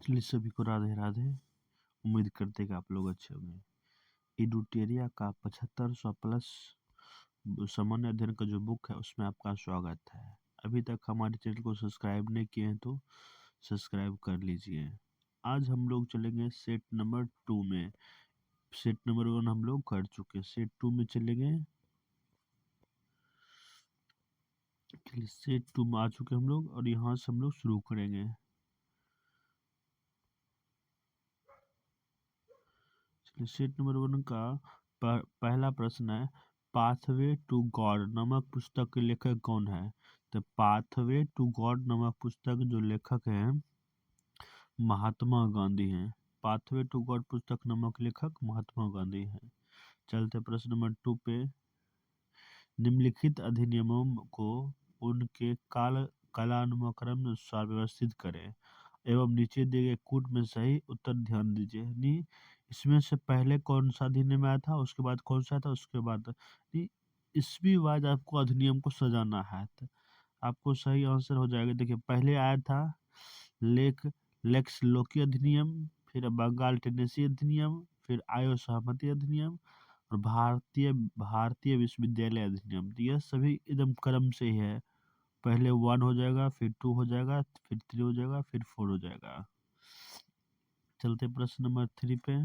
चलिए सभी को राधे राधे। उम्मीद करते हैं कि आप लोग अच्छे होंगे। एडुटेरिया का 7500 प्लस सामान्य अध्ययन का जो बुक है उसमें आपका स्वागत है। अभी तक हमारे चैनल को सब्सक्राइब नहीं किए हैं तो सब्सक्राइब कर लीजिए। आज हम लोग चलेंगे सेट नंबर 2 में। सेट नंबर 1 हम लोग कर चुके, सेट 2 में चलेंगे। चलिए सेट 2 में आ चुके हम लोग और यहाँ से हम लोग शुरू करेंगे। चलिए सेट नंबर 1 का पहला प्रश्न है, पाथवे टू गॉड नामक पुस्तक के लेखक कौन है? तो पाथवे टू गॉड नामक पुस्तक जो लेखक हैं महात्मा गांधी हैं। पाथवे टू गॉड पुस्तक नामक लेखक महात्मा गांधी हैं। चलते प्रश्न नंबर 2 पे, निम्नलिखित अधिनियमों को उनके कालानुक्रम अनुसार व्यवस्थित करें एवं नीचे दिए गए कूट में सही उत्तर ध्यान दीजिए। नहीं, इसमें से पहले कौन सा अधिनियम आया था, उसके बाद कौन सा था, उसके बाद नहीं, ईस्वी वाइज आपको अधिनियम को सजाना है तो आपको सही आंसर हो जाएगा। देखिए पहले आया था लेक्स लोकी अधिनियम, फिर बंगाल टेनेसी अधिनियम, फिर आयो सहमति अधिनियम और भारतीय विश्वविद्यालय अधिनियम। तो यह सभी एकदम क्रम से ही है। पहले 1 हो जाएगा, फिर 2 हो जाएगा, फिर 3 हो जाएगा, फिर 4 हो जाएगा। चलते प्रश्न नंबर 3 पे,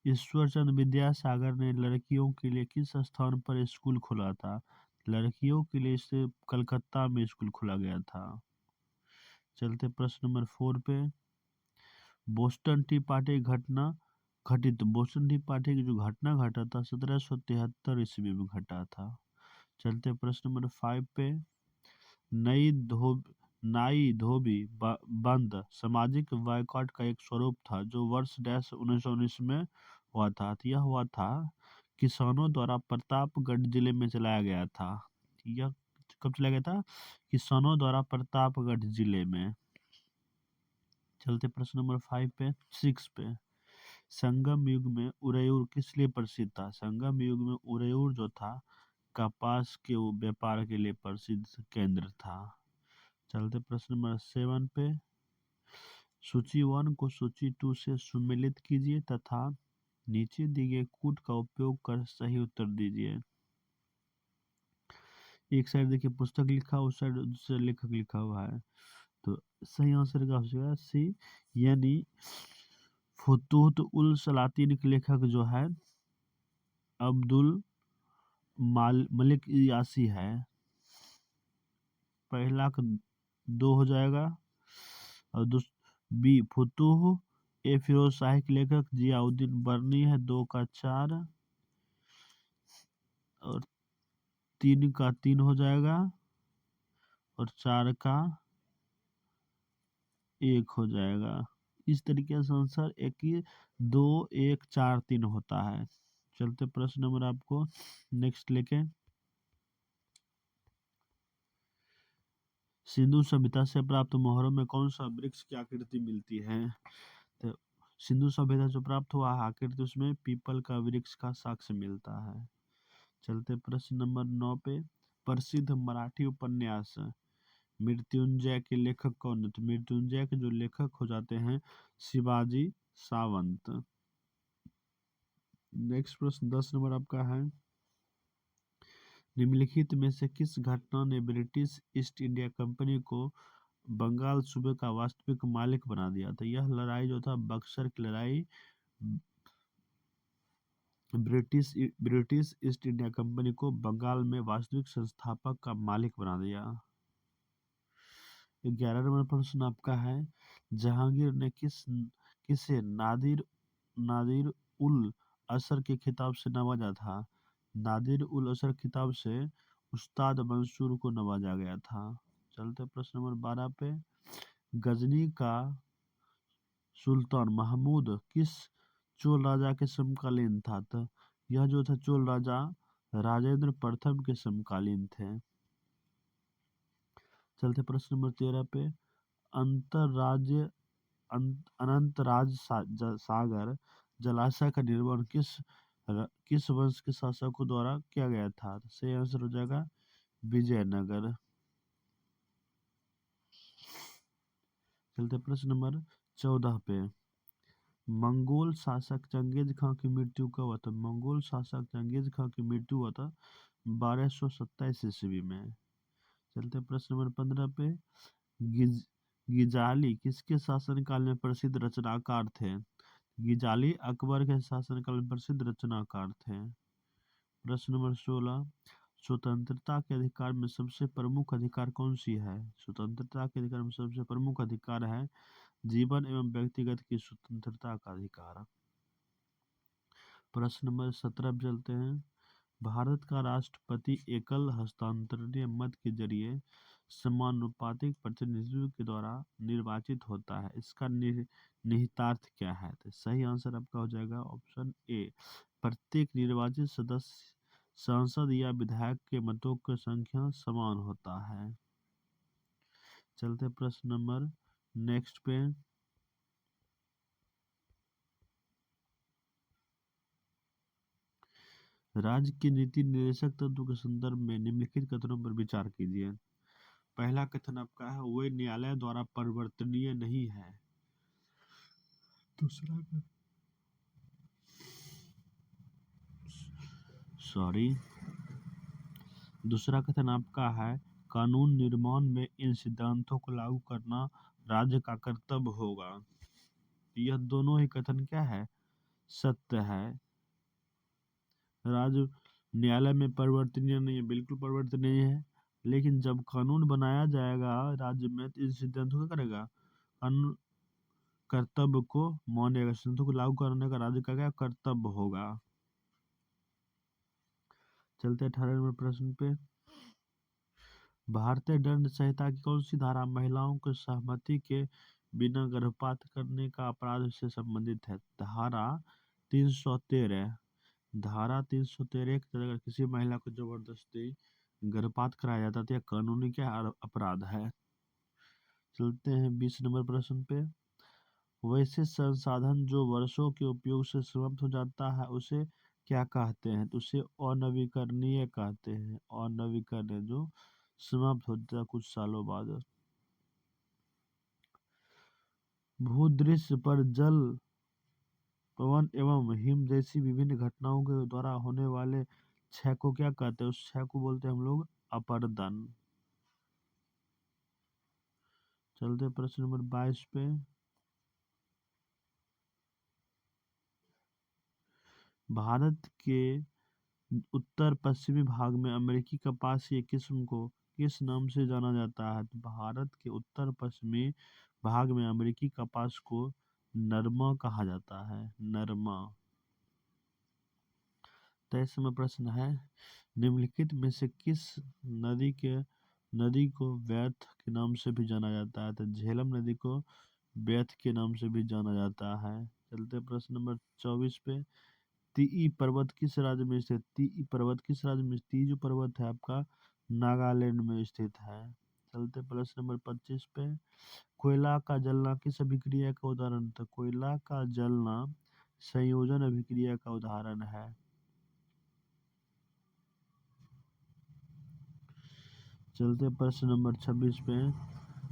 ईश्वरचंद विद्यासागर ने लड़कियों के लिए किस स्थान पर स्कूल खोला था? लड़कियों के लिए इसे कलकत्ता में स्कूल खोला गया था। चलते प्रश्न नंबर 4 पे, Boston T party Boston T party की जो घटना घटा था 1773 ईस्वी में घटा था। चलते प्रश्न नंबर 5 पे, नई नाई धोबी बंद सामाजिक बायकॉट का एक स्वरूप था जो वर्ष 1919 में हुआ था। यह हुआ था किसानों द्वारा प्रतापगढ़ जिले में चलाया गया था। यह कब चलाया गया था? किसानों द्वारा प्रतापगढ़ जिले में। चलते प्रश्न नंबर 6 पे, संगम युग में उरेयूर किस लिए प्रसिद्ध था? संगम युग में उरेयूर जो था कपास के व्यापार के लिए प्रसिद्ध केंद्र था। चलते प्रश्न नंबर 7 पे, सूची 1 को सूची 2 से सुमेलित कीजिए तथा नीचे दिए गए कूट का उपयोग कर सही उत्तर दीजिए। एक साइड देखिए पुस्तक लिखा, उस साइड दूसरा लेखक लिखा हुआ है, तो सही आंसर का हो जाएगा सी, यानी फुतूहत उल सलातीन के लेखक जो है अब्दुल मलिक यासी है। पहला का 2 हो जाएगा और बी फुतूह ए फिरोज शाही के लेखक जियाउद्दीन बर्नी है, 2 का 4 और 3 का 3 हो जाएगा और 4 का 1 हो जाएगा। इस तरीके से आंसर 2 1 4 3 होता है। चलते प्रश्न नंबर आपको नेक्स्ट लेके, सिंधु सभ्यता से प्राप्त मोहरों में कौन सा वृक्ष की आकृति मिलती है? तो सिंधु सभ्यता जो प्राप्त हुआ आकृति उसमें पीपल का वृक्ष का साक्ष्य मिलता है। चलते प्रश्न नंबर 9 पे, प्रसिद्ध मराठी उपन्यास मृत्युंजय के लेखक कौन है? तो मृत्युंजय के जो लेखक हो जाते हैं शिवाजी सावंत। नेक्स्ट प्रश्न 10 नंबर आपका है, निम्नलिखित में से किस घटना ने ब्रिटिश ईस्ट इंडिया कंपनी को बंगाल सूबे का वास्तविक मालिक बना दिया था? यह लड़ाई जो था बक्सर की लड़ाई ब्रिटिश ईस्ट इंडिया कंपनी को बंगाल में वास्तविक संस्थापक का मालिक बना दिया। 11 नंबर प्रश्न आपका है, जहांगीर ने किसे नादिर उल असर के खिताब से नवाजा था? नादिर उल असर खिताब से उस्ताद मंसूर को नवाजा गया था। चलते प्रश्न नंबर 12 पे, गजनी का सुल्तान महमूद किस चोल राजा के समकालीन था? तो यह जो था चोल राजा राजेंद्र प्रथम के समकालीन थे। चलते प्रश्न नंबर 13 पे, अंतरराज्य अनंतराज सागर जलाशय का निर्माण किस वंश के शासकों द्वारा किया गया था? सही आंसर हो जाएगा विजयनगर। चलते प्रश्न नंबर 14 पे। मंगोल शासक चंगेज खां की मृत्यु कब हुआ था? मंगोल शासक चंगेज खां की मृत्यु हुआ था 1227 ईस्वी में। चलते प्रश्न नंबर 15 पे। गिज गिजाली किसके शासनकाल में प्रसिद्ध रचनाकार थे? गिजाली अकबर के शासनकाल में प्रसिद्ध रचनाकार थे। प्रश्न नंबर 16। स्वतंत्रता के अधिकार में सबसे प्रमुख अधिकार कौन सी है? स्वतंत्रता के अधिकार में सबसे प्रमुख अधिकार है जीवन एवं व्यक्तिगत की स्वतंत्रता का अधिकार। प्रश्न नंबर 17 पे चलते हैं। भारत का राष्ट्रपति एकल हस्तांतरणीय मत के जरिए समानुपातिक प्रतिनिधित्व के द्वारा निर्वाचित होता है। इसका निहितार्थ क्या है? तो सही आंसर आपका हो जाएगा ऑप्शन ए। प्रत्येक निर्वाचित सदस्य सांसद या विधायक के मतों की संख्या समान होता है। चलते प्रश्न नंबर नेक्स्ट पे। राज्य के नीति निर्देशक तत्व के संदर्भ में निम्नलिखित कथनों पर विचार कीजिए। पहला कथन आपका है वे न्यायालय द्वारा परिवर्तनीय नहीं है। दूसरा दूसरा कथन आपका है कानून निर्माण में इन सिद्धांतों को लागू करना राज्य का कर्तव्य होगा। यह दोनों ही कथन क्या है? सत्य है। राज्य न्यायालय में परिवर्तनीय नहीं है, बिल्कुल परिवर्तनीय है। लेकिन जब कानून बनाया जाएगा राज्य में तो इन सिद्धांतों को करेगा, कानून कर्तव्य को मानेगा, सिद्धांतों को लागू करने का राज्य का क्या कर्तव्य होगा। चलते 18 नंबर प्रश्न पे। भारतीय दंड संहिता की कौन सी धारा महिलाओं को सहमति के बिना गर्भपात करने का अपराध से संबंधित है? धारा 313। धारा 313 के तहत अगर किसी महिला को जबरदस्ती गर्भपात कराया जाता है तो यह कानूनी क्या अपराध है। चलते हैं 20 नंबर प्रश्न पे। वैसे संसाधन जो वर्षों के उपयोग से समाप्त हो जाता है उसे क्या कहते हैं? तो उसे अनवीकरणीय कहते हैं। अनवीकरणीय जो समाप्त होता है कुछ सालों बाद। भूदृश्य पर जल, पवन एवं हिम जैसी विभिन्न घटनाओं के द्वारा होने वाले क्षय को क्या कहते हैं? उस क्षय को बोलते हैं हम लोग अपरदन। चलते प्रश्न नंबर 22 पे। भारत के उत्तर पश्चिमी भाग में अमेरिकी कपास की किस्म को किस नाम से जाना जाता है? तो भारत के उत्तर पश्चिमी भाग में अमेरिकी कपास को नरमा कहा जाता है। नरमा। 23 में प्रश्न है निम्नलिखित में से किस नदी को व्यर्थ के नाम से भी जाना जाता है? तो झेलम नदी को व्यर्थ के नाम से भी जाना जाता है। चलते प्रश्न नंबर 24 पे। तीई पर्वत किस राज्य में स्थित? तीई पर्वत किस राज्य में? तीई जो पर्वत है आपका नागालैंड में स्थित है। चलते प्रश्न नंबर 25 पे। कोयला का जलना किस अभिक्रिया का उदाहरण था? कोयला का जलना संयोजन अभिक्रिया का उदाहरण है। चलते प्रश्न नंबर 26 पे।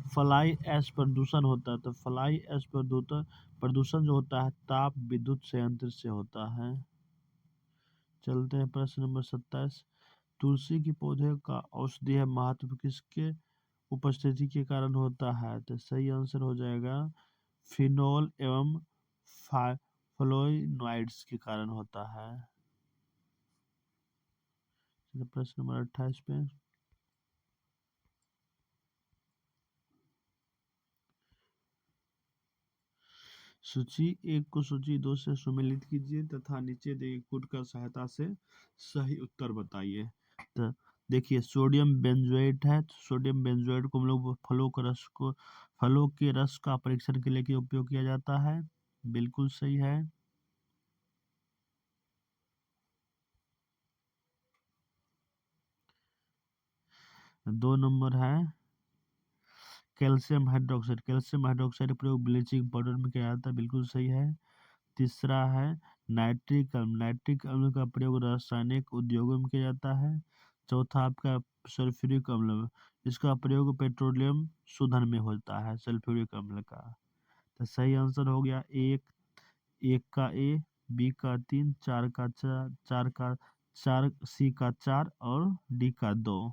फ्लाई ऐश प्रदूषण होता है तो फ्लाई ऐश प्रदूषण जो होता है ताप विद्युत संयंत्र से होता है। चलते हैं प्रश्न नंबर 27। तुलसी के पौधे का औषधीय महत्व किसके उपस्थिति के कारण होता है? तो सही आंसर हो जाएगा फिनोल एवं फ्लोइनॉइड्स के कारण होता है। प्रश्न नंबर 28 पे। सूची 1 को सूची 2 से सम्मिलित कीजिए तथा नीचे दिए कोड का सहायता से सही उत्तर बताइए। तो देखिए सोडियम बेंजोएट है तो सोडियम बेंजोएट को हम लोग फलों के रस का परीक्षण के लिए उपयोग किया जाता है। बिल्कुल सही है। 2 नंबर है कैल्शियम हाइड्रोक्साइड। कैल्शियम हाइड्रोक्साइड का प्रयोग ब्लीचिंग पाउडर में किया जाता है। बिल्कुल सही है। तीसरा है नाइट्रिक अम्ल। नाइट्रिक अम्ल का प्रयोग रासायनिक उद्योगों में किया जाता है। चौथा आपका सल्फ्यूरिक अम्ल। इसका प्रयोग पेट्रोलियम शोधन में होता है, सल्फ्यूरिक अम्ल का। तो सही आंसर हो गया एक, एक का ए, बी का 3, चार का चार, सी का 4 और डी का 2।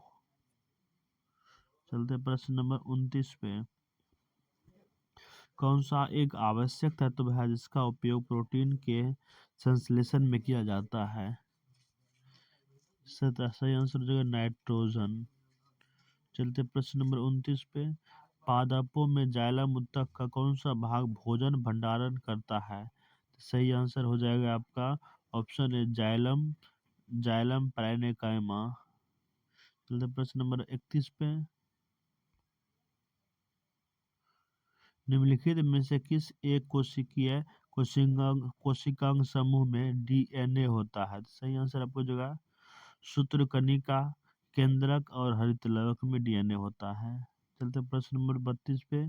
चलते प्रश्न नंबर 29 पे। कौन सा एक आवश्यक तत्व है जिसका उपयोग प्रोटीन के संश्लेषण में किया जाता है? सही आंसर हो जाएगा नाइट्रोजन। चलते प्रश्न नंबर 29 पे। पादपों में जाइलम उत्तक का कौन सा भाग भोजन भंडारण करता है? सही आंसर हो जाएगा आपका ऑप्शन है जाइलम, जाइलम पैरेन्काइमा। चलते प्रश्न नंबर 31 पे। निम्नलिखित में से किस एक कोशिकीय कोशिकांग समूह में डीएनए होता है? सही आंसर आपको जगह सूत्रकनिका, केंद्रक और हरितलवक में डीएनए होता है। चलते प्रश्न नंबर 32 पे।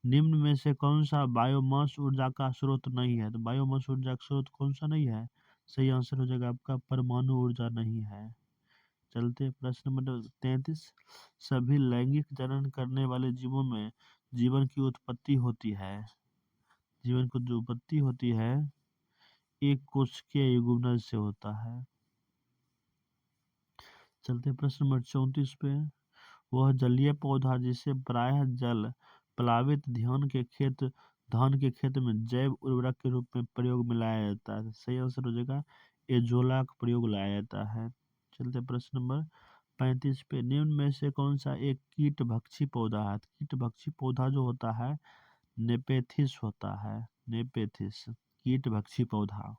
निम्न में से कौन सा बायोमास ऊर्जा का स्रोत नहीं है? तो बायोमास ऊर्जा का स्रोत कौन सा नहीं है? सही आंसर हो जाएगा आपका परमाणु ऊर्जा नहीं है। चलते प्रश्न नंबर 33। सभी लैंगिक जनन करने वाले जीवों में जीवन की उत्पत्ति होती है। जीवन की जो उत्पत्ति होती है एक कोशिकीय युग्मनज से होता है। चलते प्रश्न नंबर 34 पे। वह जलीय पौधा जिसे प्रायः जल प्लावित धान के खेत में जैव उर्वरक के रूप में प्रयोग में लाया जाता है। सही आंसर हो जाएगा एजोला का प्रयोग लाया जाता है। चलते प्रश्न नंबर 35 पे। निम्न में से कौन सा एक कीट भक्षी पौधा है? कीट भक्षी पौधा जो होता है नेपेथिस होता है, नेपेथिस कीट भक्षी पौधा।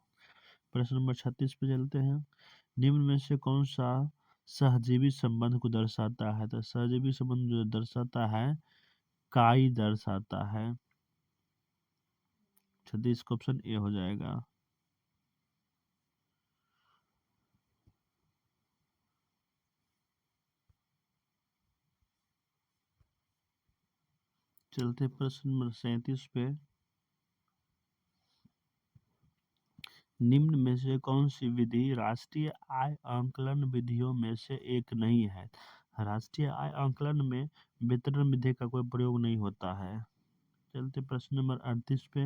प्रश्न नंबर 36 पे चलते हैं। निम्न में से कौन सा सहजीवी संबंध को दर्शाता है? तो सहजीवी संबंध जो दर्शाता है काई दर्शाता है। 36 का ऑप्शन ए हो जाएगा। चलते प्रश्न नंबर 37 पे। निम्न में से कौन सी विधि राष्ट्रीय आय आंकलन विधियों में से एक नहीं है? राष्ट्रीय आय आंकलन में वितरण विधि का कोई प्रयोग नहीं होता है। चलते प्रश्न नंबर 38 पे।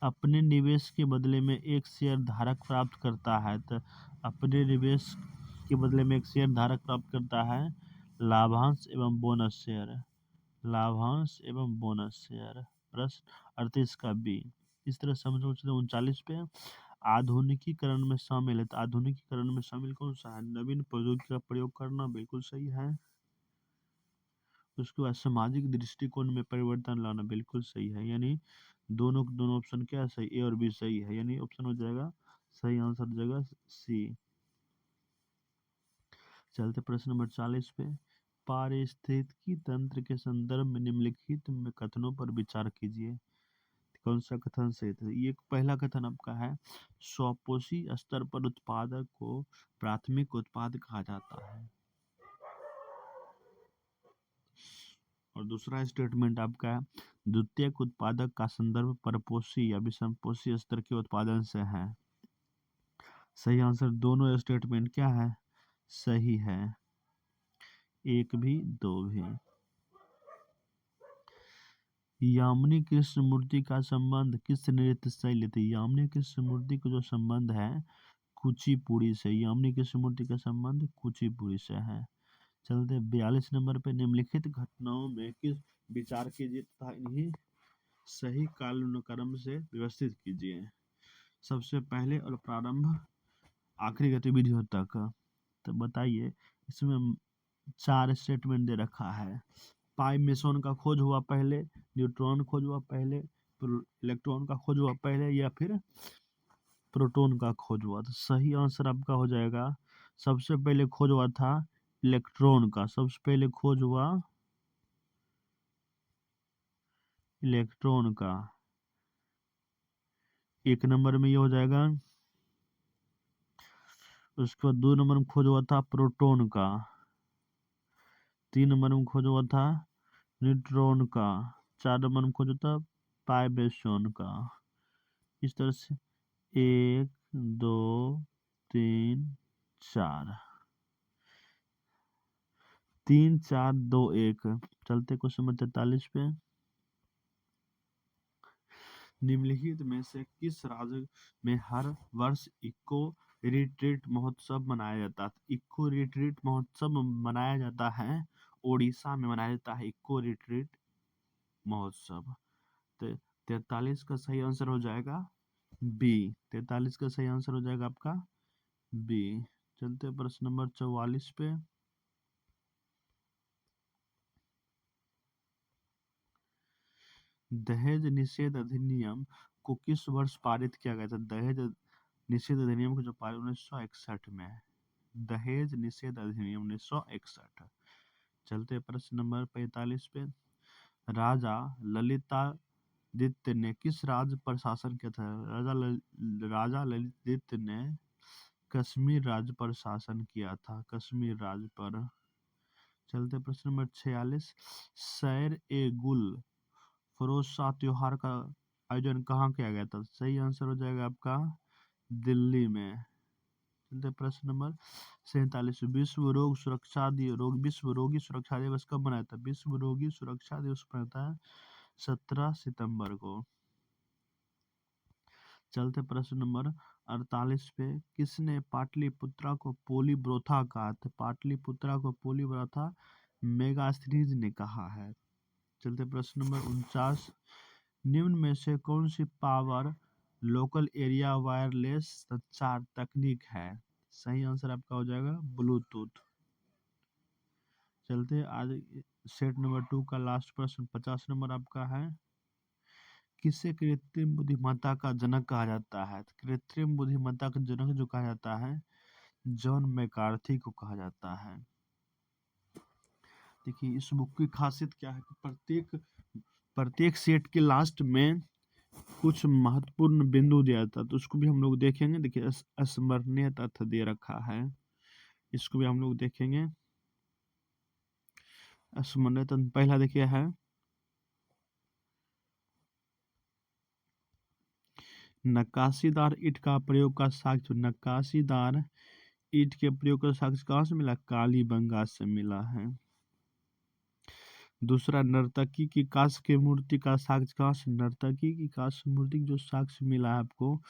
अपने निवेश के बदले में एक शेयर धारक प्राप्त करता है, तो अपने निवेश के बदले में एक शेयर धारक प्राप्त करता है लाभांश एवं बोनस शेयर, लाभांश एवं बोनस शेयर। प्रश्न 38 का बी। इस तरह समझो। 39 पे। आधुनिकीकरण में शामिल है, तो आधुनिकीकरण में शामिल कौन सा है? नवीन प्रौद्योगिकी का प्रयोग करना बिल्कुल सही है। उसके बाद सामाजिक दृष्टिकोण में परिवर्तन लाना बिल्कुल सही है। यानी दोनों दोनों ऑप्शन क्या है? सही, ए और बी सही है। यानी ऑप्शन हो जाएगा सही आंसर हो जाएगा सी। चलते प्रश्न नंबर 40 पे। पारिस्थितिकी तंत्र के संदर्भ में निम्नलिखित में कथनों पर विचार कीजिए। कौन सा कथन सही है? ये पहला कथन आपका है स्वपोषी स्तर पर उत्पादक को प्राथमिक उत्पाद कहा जाता है। और दूसरा स्टेटमेंट आपका है द्वितीयक उत्पादक का संदर्भ परपोषी या विषमपोषी स्तर के उत्पादन से है। सही आंसर दोनों स्टेटमेंट क्या है? सही है, एक भी दो भी। यामिनी कृष्णमूर्ति का संबंध किस नृत्य शैली थी? यामिनी कृष्णमूर्ति का जो संबंध है कुचिपुड़ी से, यामिनी कृष्णमूर्ति का संबंध कुचिपुड़ी से है। चलते 42 नंबर पे। निम्नलिखित घटनाओं में किस विचार कीजिए तथा इन्हीं सही कालानुक्रम से व्यवस्थित कीजिए। सबसे पहले और प्रारंभ आखिरी गतिविधियों तक। तो बताइए इसमें 4 स्टेटमेंट दे रखा है। पाई मेसोन का खोज हुआ पहले, न्यूट्रॉन खोज हुआ पहले, इलेक्ट्रॉन का खोज हुआ पहले या फिर प्रोटॉन का खोज हुआ। तो सही आंसर आपका हो जाएगा सबसे पहले खोज हुआ था इलेक्ट्रॉन का। सबसे पहले खोज हुआ इलेक्ट्रॉन का। एक नंबर में ये हो जाएगा। उसके बाद 2 नंबर में खोज हुआ था प्रोटॉन का। 3 नंबर में खोज हुआ था न्यूट्रॉन का। 4 नंबर में खोज हुआ था पाई मेसोन का। इस तरह से 1 2 3 4 3 4 2 1। चलते क्वेश्चन नंबर 43 पे। निम्नलिखित में से किस राज्य में हर वर्ष इको रिट्रीट महोत्सव मनाया जाता है? इको रिट्रीट महोत्सव मनाया जाता है उड़ीसा में मनाया जाता है इको रिट्रीट महोत्सव। 43 का सही आंसर हो जाएगा बी। 43 का सही आंसर हो जाएगा आपका बी। चलते प्रश्न नंबर 44 पे। दहेज निषेध अधिनियम को किस वर्ष पारित किया गया था? दहेज निषेध अधिनियम को जो पारित 1961 में है। दहेज निषेध अधिनियम 1961। चलते प्रश्न नंबर 45 पे। राजा ललितादित्य ने किस राज्य पर शासन किया था? राजा ललितादित्य ने कश्मीर राज्य पर शासन किया था, कश्मीर राज्य पर। चलते प्रश्न नंबर 46। सैर ए गुल फरोज शाह त्योहार का आयोजन कहाँ किया गया था? सही आंसर हो जाएगा आपका दिल्ली में। चलते प्रश्न नंबर 47। विश्व रोग सुरक्षा विश्व रोगी सुरक्षा दिवस कब मनाया था? विश्व रोगी सुरक्षा दिवस मनाता है 17 सितंबर को। चलते प्रश्न नंबर 48 पे। किसने पाटलिपुत्रा को पोलीब्रोथा कहा था? पाटलिपुत्रा को पोलीब्रोथा मेगास्थनीज ने कहा है। चलते प्रश्न नंबर 49। निम्न में से कौन सी पावर लोकल एरिया वायरलेस संचार तकनीक है? सही आंसर आपका हो जाएगा ब्लूटूथ। चलते आज सेट नंबर 2 का लास्ट प्रश्न 50 नंबर आपका है। किसे कृत्रिम बुद्धिमत्ता का जनक कहा जाता है? कृत्रिम बुद्धिमत्ता का जनक जो कहा जाता है जॉन मैकार्थी को कहा जाता है। देखिए इस बुक की खासियत क्या है कि प्रत्येक सेट के लास्ट में कुछ महत्वपूर्ण बिंदु दिया था, तो उसको भी हम लोग देखेंगे। देखिए स्मरणीय तथ्य दे रखा है, इसको भी हम लोग देखेंगे। स्मरणीय तथ्य पहला देखिए है नक्काशीदार ईंट का प्रयोग का साक्ष्य। नक्काशीदार ईंट के प्रयोग का साक्ष्य कहाँ से मिला? कालीबंगा से मिला है। दूसरा नर्तकी की कांस्य की मूर्ति का साक्ष्य कहाँ से? नर्तकी की कांस्य मूर्ति जो साक्ष्य मिला है आपको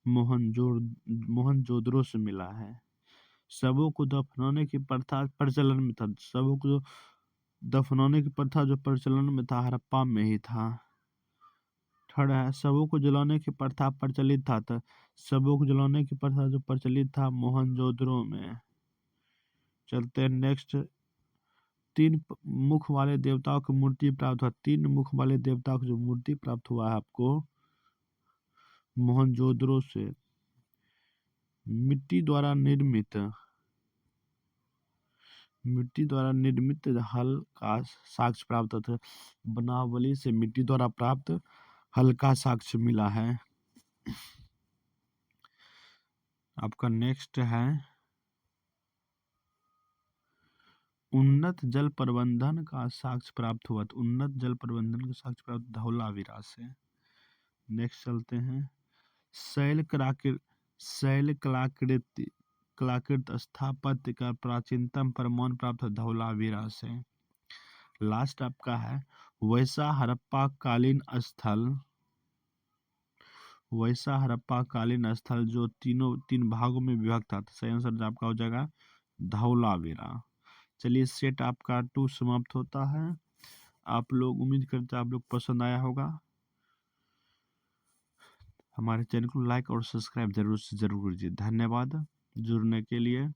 मोहनजोदड़ो से मिला है। शवों को दफनाने की प्रथा प्रचलन में था। शवों को दफनाने की प्रथा जो प्रचलन में था हड़प्पा में ही था। थर्ड है शवों को जलाने की प्रथा प्रचलित था, तो शवों को जलाने की प्रथा जो प्रचलित था मोहनजोदड़ो में। चलते हैं नेक्स्ट। 3 मुख वाले देवताओं की मूर्ति प्राप्त हुआ। 3 मुख वाले देवताओं की जो मूर्ति प्राप्त हुआ है आपको मोहनजोदड़ो से। मिट्टी द्वारा निर्मित हल का साक्ष्य प्राप्त था। बनावली से मिट्टी द्वारा प्राप्त हल का साक्ष्य मिला है। आपका नेक्स्ट है उन्नत जल प्रबंधन का साक्ष्य प्राप्त हुआ। तो उन्नत जल प्रबंधन का साक्ष्य प्राप्त धौलावीरा से। नेक्स्ट चलते हैं शैल कलाकृत स्थापत्य का प्राचीनतम प्रमाण प्राप्त धौलावीरा से। लास्ट आपका है वैसा हड़प्पा कालीन स्थल जो 3 भागों में विभक्त था। तो सही आंसर आपका हो जाएगा धौलावीरा। चलिए सेट आपका 2 समाप्त होता है। आप लोग उम्मीद करते हैं आप लोग पसंद आया होगा। हमारे चैनल को लाइक और सब्सक्राइब जरूर से जरूर कीजिए। धन्यवाद जुड़ने के लिए।